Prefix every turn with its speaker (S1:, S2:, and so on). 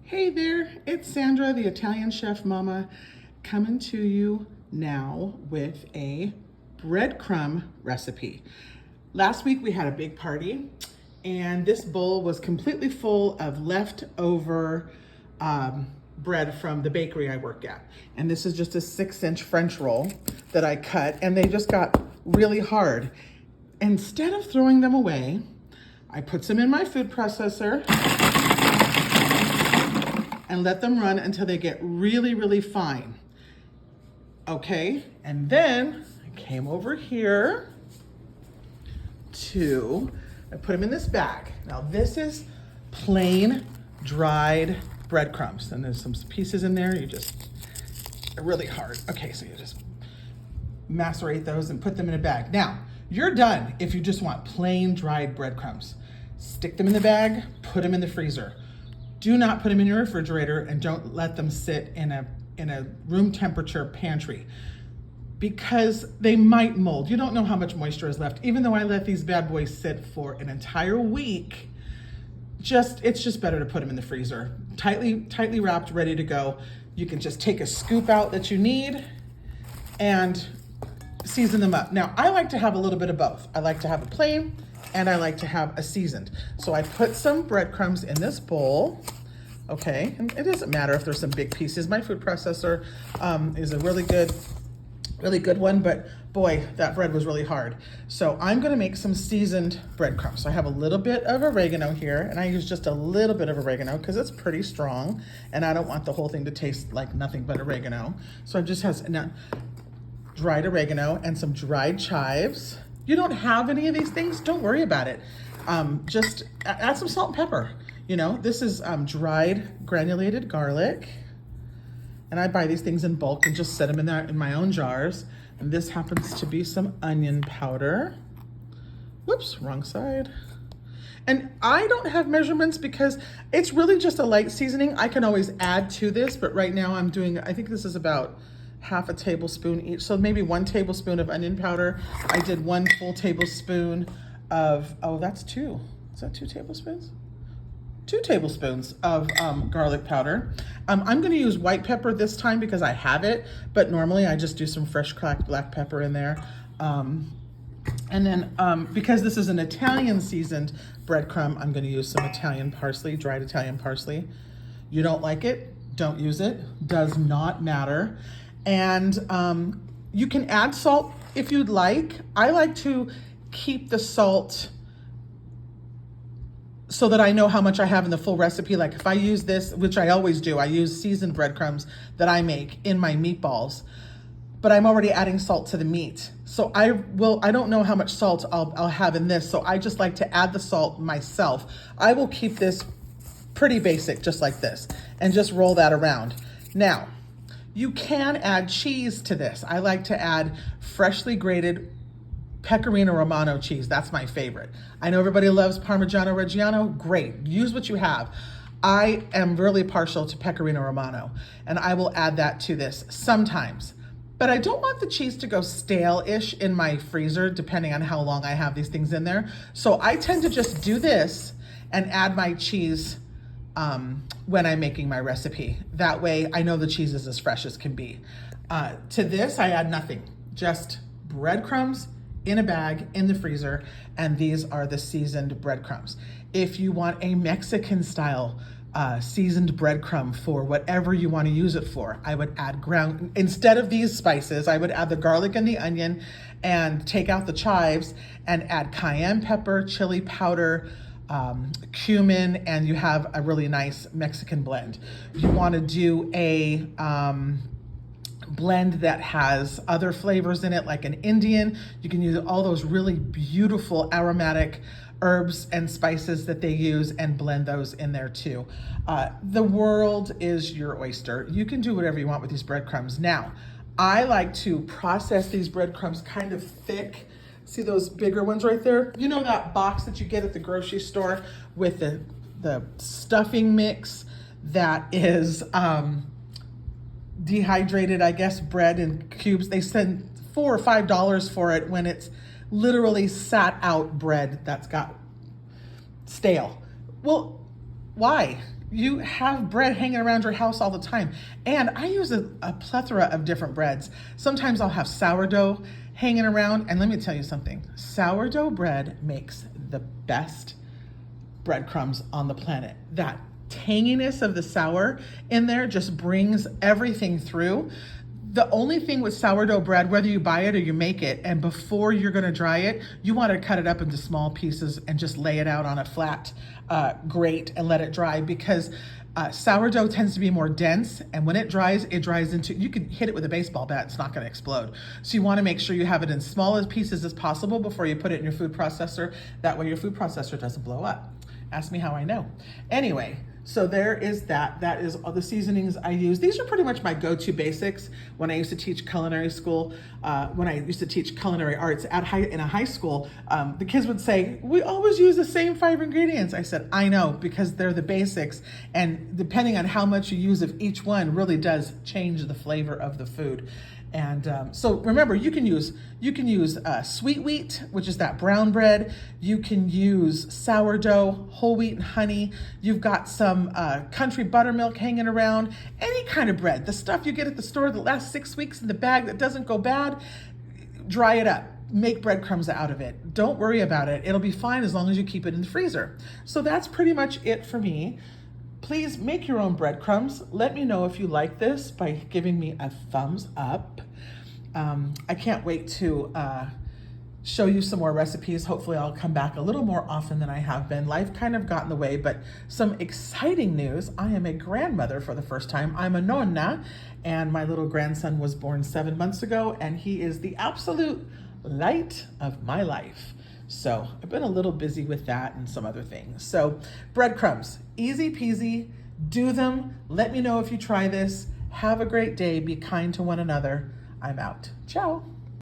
S1: Hey there, it's Sandra, the Italian Chef Mama, coming to you now with a breadcrumb recipe. Last week we had a big party and this bowl was completely full of leftover bread from the bakery I work at. And this is just a 6-inch French roll that I cut, and they just got really hard. Instead of throwing them away, I put them in my food processor and let them run until they get really, really fine. Okay, and then I came over here I put them in this bag. Now this is plain dried breadcrumbs, and there's some pieces in there, they're really hard. Okay, so you just macerate those and put them in a bag. Now, you're done if you just want plain dried breadcrumbs. Stick them in the bag, put them in the freezer. Do not put them in your refrigerator, and don't let them sit in a room temperature pantry because they might mold. You don't know how much moisture is left. Even though I let these bad boys sit for an entire week, it's just better to put them in the freezer. Tightly wrapped, ready to go. You can just take a scoop out that you need and season them up. Now, I like to have a little bit of both. I like to have a plain and I like to have a seasoned. So I put some breadcrumbs in this bowl, okay? And it doesn't matter if there's some big pieces. My food processor is a really good one, but boy, that bread was really hard. So I'm gonna make some seasoned breadcrumbs. So I have a little bit of oregano here, and I use just a little bit of oregano because it's pretty strong, and I don't want the whole thing to taste like nothing but oregano. So it just has dried oregano and some dried chives. You don't have any of these things, don't worry about it. Just add some salt and pepper. You know, this is dried granulated garlic. And I buy these things in bulk and just set them in my own jars. And this happens to be some onion powder. Whoops, wrong side. And I don't have measurements because it's really just a light seasoning. I can always add to this, but right now I'm doing, I think this is about half a tablespoon each. So maybe 1 tablespoon of onion powder. I did 1 full tablespoon of, that's 2. Is that 2 tablespoons? 2 tablespoons of garlic powder. I'm gonna use white pepper this time because I have it, but normally I just do some fresh cracked black pepper in there. And then because this is an Italian seasoned breadcrumb, I'm gonna use some Italian parsley, dried Italian parsley. You don't like it, don't use it, does not matter. And you can add salt if you'd like. I like to keep the salt so that I know how much I have in the full recipe. Like if I use this, which I always do, I use seasoned breadcrumbs that I make in my meatballs, but I'm already adding salt to the meat. So I don't know how much salt I'll have in this, so I just like to add the salt myself. I will keep this pretty basic, just like this, and just roll that around. Now, you can add cheese to this. I like to add freshly grated Pecorino Romano cheese. That's my favorite. I know everybody loves Parmigiano Reggiano. Great, use what you have. I am really partial to Pecorino Romano, and I will add that to this sometimes. But I don't want the cheese to go stale-ish in my freezer, depending on how long I have these things in there. So I tend to just do this and add my cheese when I'm making my recipe. That way I know the cheese is as fresh as can be. To this, I add nothing, just breadcrumbs in a bag in the freezer, and these are the seasoned breadcrumbs. If you want a Mexican style seasoned breadcrumb for whatever you want to use it for, I would add instead of these spices, I would add the garlic and the onion and take out the chives and add cayenne pepper, chili powder, cumin, and you have a really nice Mexican blend. If you want to do a blend that has other flavors in it, like an Indian, you can use all those really beautiful aromatic herbs and spices that they use and blend those in there too. The world is your oyster. You can do whatever you want with these breadcrumbs. Now, I like to process these breadcrumbs kind of thick. See those bigger ones right there? You know that box that you get at the grocery store with the stuffing mix that is dehydrated, I guess, bread in cubes. They send $4 or $5 for it when it's literally sat out bread that's got stale. Well, why? You have bread hanging around your house all the time. And I use a plethora of different breads. Sometimes I'll have sourdough hanging around. And let me tell you something, sourdough bread makes the best breadcrumbs on the planet. That tanginess of the sour in there just brings everything through. The only thing with sourdough bread, whether you buy it or you make it, and before you're gonna dry it, you wanna cut it up into small pieces and just lay it out on a flat grate and let it dry, because sourdough tends to be more dense, and when it dries into, you can hit it with a baseball bat, it's not gonna explode. So you wanna make sure you have it in small pieces as possible before you put it in your food processor. That way your food processor doesn't blow up. Ask me how I know. Anyway, so there is that. That is all the seasonings I use. These are pretty much my go-to basics when I used to teach culinary school. When I used to teach culinary arts in a high school, the kids would say, we always use the same 5 ingredients. I said, I know, because they're the basics. And depending on how much you use of each one really does change the flavor of the food. And so remember, you can use sweet wheat, which is that brown bread. You can use sourdough, whole wheat and honey. You've got some country buttermilk hanging around. Any kind of bread, the stuff you get at the store that lasts 6 weeks in the bag that doesn't go bad, dry it up. Make breadcrumbs out of it. Don't worry about it. It'll be fine as long as you keep it in the freezer. So that's pretty much it for me. Please make your own breadcrumbs. Let me know if you like this by giving me a thumbs up. I can't wait to show you some more recipes. Hopefully I'll come back a little more often than I have been. Life kind of got in the way, but some exciting news. I am a grandmother for the first time. I'm a nonna, and my little grandson was born 7 months ago, and he is the absolute light of my life. So I've been a little busy with that and some other things. So breadcrumbs, easy peasy, do them. Let me know if you try this. Have a great day. Be kind to one another. I'm out. Ciao.